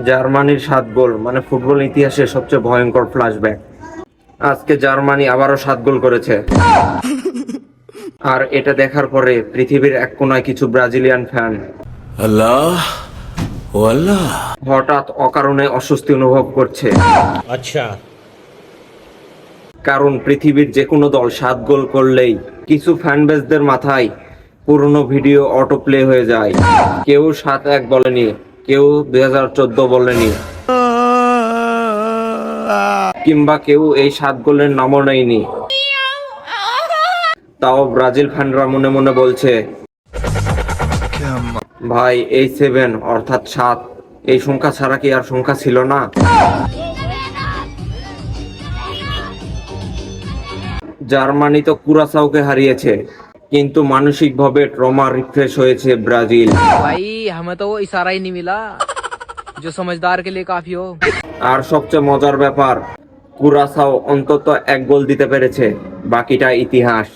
জার্মানির 7 গোল মানে ফুটবল ইতিহাসের সবচেয়ে ভয়ঙ্কর ফ্ল্যাশব্যাক। আজকে জার্মানি আবারও 7 গোল করেছে। আর এটা দেখার পরে পৃথিবীর এক কোনায় কিছু ব্রাজিলিয়ান ফ্যান আল্লাহ ও আল্লাহ হঠাৎ অকারণে অস্বস্তি অনুভব করছে। अच्छा। কারণ পৃথিবীর যে কোনো দল 7 গোল করলেই কিছু ফ্যান বেসদের মাথায় পুরনো ভিডিও অটো প্লে হয়ে যায়। কেউ 7-1 বলেনি, কেউ 2014 বলেনি, কিংবা কেউ এই 7 গোলের নামও নেয়নি। তাও ব্রাজিল ফ্যানরা মনে মনে বলছে, ভাই এই 7 অর্থাৎ 7 এই সংখ্যা ছাড়া কি আর সংখ্যা ছিল না? জার্মানি তো কুরাসাওকে হারিয়েছে, কিন্তু মানসিকভাবে ট্রমা রিফ্রেশ হয়েছে ব্রাজিল। भाई हमें तो वो इशारा ही नहीं मिला जो समझदार के लिए काफी हो। আর সবচেয়ে মজার ব্যাপার, কুরাসাও অন্তত 1 গোল দিতে পেরেছে, বাকিটা ইতিহাস।